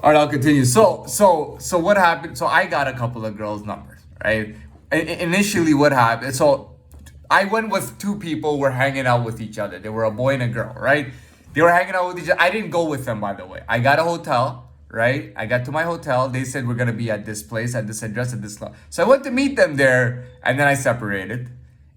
All right, I'll continue. So what happened? So I got a couple of girls' numbers, right? Initially, what happened? So I went with two people. Were hanging out with each other. They were a boy and a girl, right? They were hanging out with each other. I didn't go with them, by the way. I got a hotel, right? I got to my hotel. They said we're gonna be at this place, at this address, at this. So I went to meet them there, and then I separated.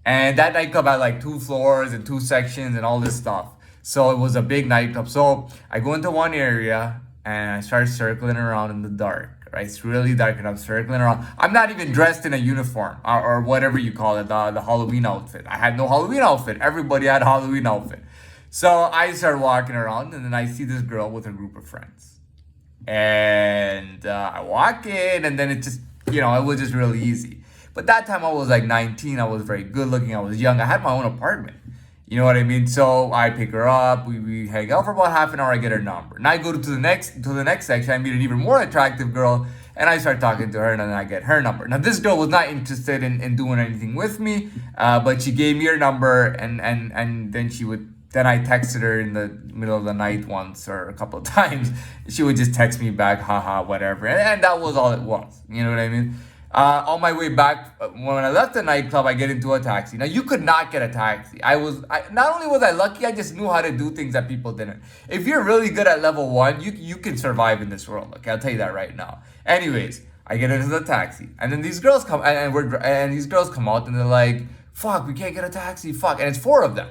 And that nightclub had like two floors and two sections and all this stuff. So it was a big nightclub. So I go into one area and I start circling around in the dark. Right, it's really dark, and I'm circling around. I'm not even dressed in a uniform or whatever you call it, the Halloween outfit. I had no Halloween outfit. Everybody had a Halloween outfit. So I start walking around, and then I see this girl with a group of friends. And I walk in, and then it just, it was just really easy. But that time I was like 19. I was very good looking. I was young. I had my own apartment. You know what I mean? So I pick her up. We hang out for about half an hour. I get her number. And I go to the next section. I meet an even more attractive girl, and I start talking to her, and then I get her number. Now this girl was not interested in doing anything with me, but she gave me her number, and then then I texted her in the middle of the night once or a couple of times. She would just text me back, haha, whatever, and that was all it was. You know what I mean? On my way back, when I left the nightclub, I get into a taxi. Now, you could not get a taxi. Not only was I lucky, I just knew how to do things that people didn't. If you're really good at level 1, you can survive in this world. Okay, I'll tell you that right now. Anyways, I get into the taxi, and then these girls come, and these girls come out, and they're like, "Fuck, we can't get a taxi. Fuck," and it's four of them.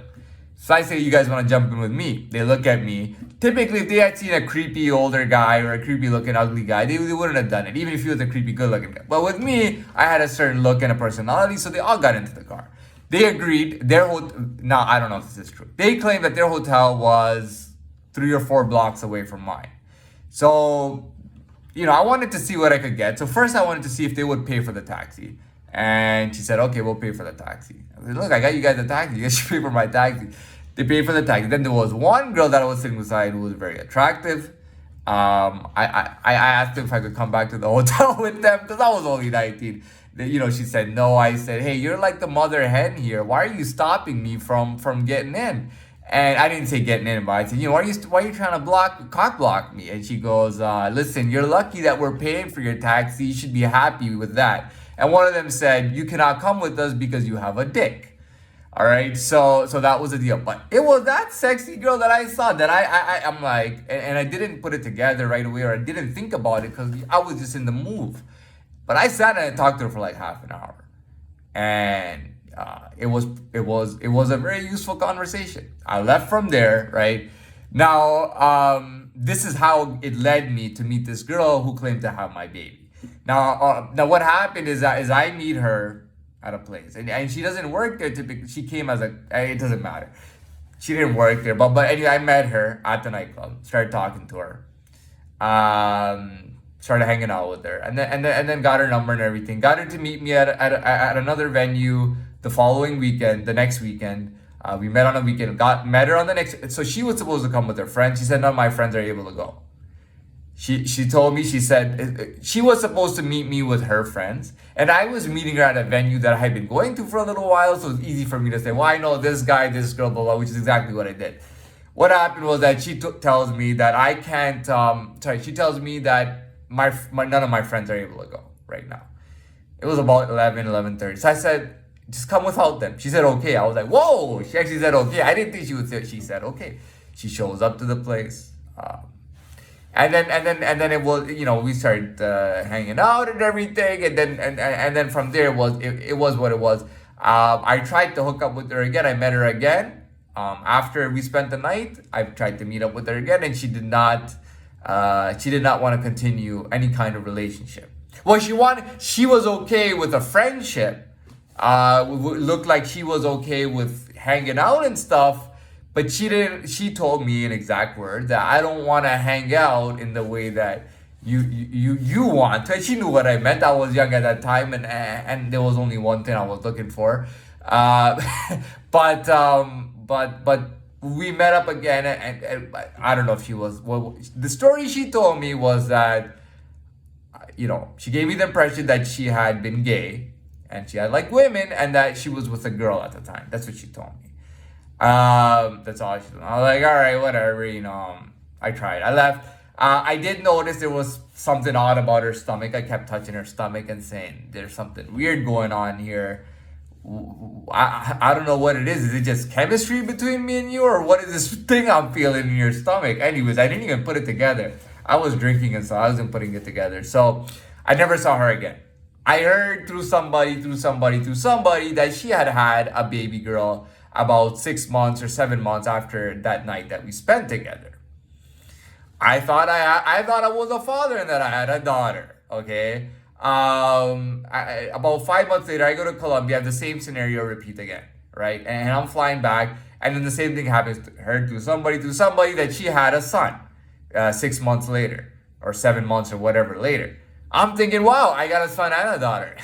So I say, "You guys want to jump in with me?" They look at me. Typically, if they had seen a creepy older guy or a creepy looking ugly guy, they wouldn't have done it, even if he was a creepy good looking guy. But with me, I had a certain look and a personality, so they all got into the car. They agreed. Now, I don't know if this is true. They claimed that their hotel was 3 or 4 blocks away from mine. So, I wanted to see what I could get. So first I wanted to see if they would pay for the taxi. And she said, "Okay, we'll pay for the taxi." I said, "Look, I got you guys a taxi. You guys should pay for my taxi." They paid for the taxi. Then there was one girl that I was sitting beside who was very attractive. I asked if I could come back to the hotel with them because I was only 19. She said no. I said, "Hey, you're like the mother hen here. Why are you stopping me from getting in?" And I didn't say getting in, but I said, why are you trying to cock block me? And she goes, "Listen, you're lucky that we're paying for your taxi. You should be happy with that." And one of them said, "You cannot come with us because you have a dick." All right, so that was the deal. But it was that sexy girl that I saw that I'm like, and I didn't put it together right away, or I didn't think about it because I was just in the move. But I sat and I talked to her for like half an hour, and it was a very useful conversation. I left from there, right? Now, this is how it led me to meet this girl who claimed to have my baby. Now what happened is I meet her at a place, and she doesn't work there typically. She came as it doesn't matter. She didn't work there, but anyway, I met her at the nightclub. Started talking to her. Started hanging out with her, and then got her number and everything. Got her to meet me at another venue the following weekend, the next weekend. We met on a weekend. Met her on the next. So she was supposed to come with her friends. She said none of my friends are able to go. She told me, she said she was supposed to meet me with her friends, and I was meeting her at a venue that I had been going to for a little while, so it's easy for me to say, "Well, I know this guy, this girl, blah, blah," which is exactly what I did. What happened was that she tells me that I can't, she tells me that none of my friends are able to go right now. It was about 11:30. So I said, "Just come without them." She said, "Okay." I was like, "Whoa." She actually said, "Okay." I didn't think she would say it. She said, "Okay." She shows up to the place. And then it was, we started hanging out and everything, and then from there it was what it was. I tried to hook up with her again. I met her again. After we spent the night, I tried to meet up with her again, and she did not want to continue any kind of relationship. Well, she was okay with a friendship. Looked like she was okay with hanging out and stuff. But she told me in exact words that I don't want to hang out in the way that you want. And she knew what I meant. I was young at that time, and there was only one thing I was looking for. But we met up again, and I don't know if she was. Well, the story she told me was that, she gave me the impression that she had been gay, and she had liked women, and that she was with a girl at the time. That's what she told me. That's all she told me. I was like, all right, whatever, I tried. I left. I did notice there was something odd about her stomach. I kept touching her stomach and saying, there's something weird going on here. I don't know what it is. Is it just chemistry between me and you? Or what is this thing I'm feeling in your stomach? Anyways, I didn't even put it together. I was drinking and so I wasn't putting it together. So I never saw her again. I heard through somebody that she had had a baby girl about 6 months or 7 months after that night that we spent together. I thought I was a father and that I had a daughter. Okay. About 5 months later, I go to Colombia. The same scenario repeat again, right? And I'm flying back, and then the same thing happens to her to somebody that she had a son, 6 months later or 7 months or whatever later. I'm thinking, wow, I got a son and a daughter.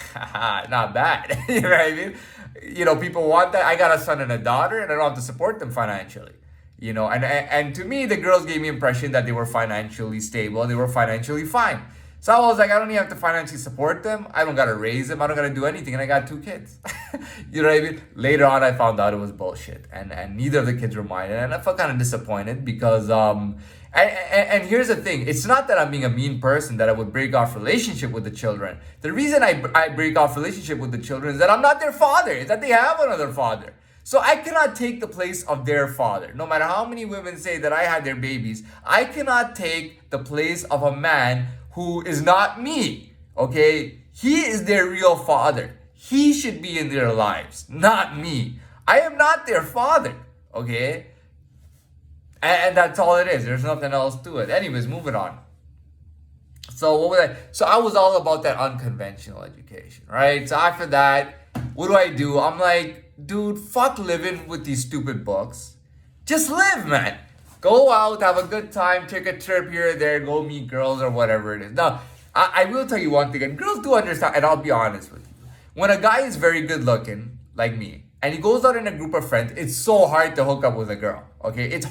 Not bad. You know what I mean? People want that. I got a son and a daughter, and I don't have to support them financially. And to me, the girls gave me impression that they were financially stable, they were financially fine. So I was like, I don't even have to financially support them. I don't gotta raise them. I don't gotta do anything, and I got 2 kids. You know what I mean? Later on, I found out it was bullshit, and neither of the kids were mine, and I felt kind of disappointed because and here's the thing: it's not that I'm being a mean person that I would break off relationship with the children. The reason I break off relationship with the children is that I'm not their father. It's that they have another father. So I cannot take the place of their father. No matter how many women say that I had their babies, I cannot take the place of a man who is not me. Okay? He is their real father. He should be in their lives, not me. I am not their father. Okay? And that's all it is. There's nothing else to it. Anyways, moving on. So what was I? So I was all about that unconventional education, right? So after that, what do? I'm like, dude, fuck living with these stupid books. Just live, man. Go out, have a good time, take a trip here or there, go meet girls or whatever it is. Now, I will tell you one thing, and girls do understand, and I'll be honest with you. When a guy is very good looking, like me, and he goes out in a group of friends, it's so hard to hook up with a girl. Okay? It's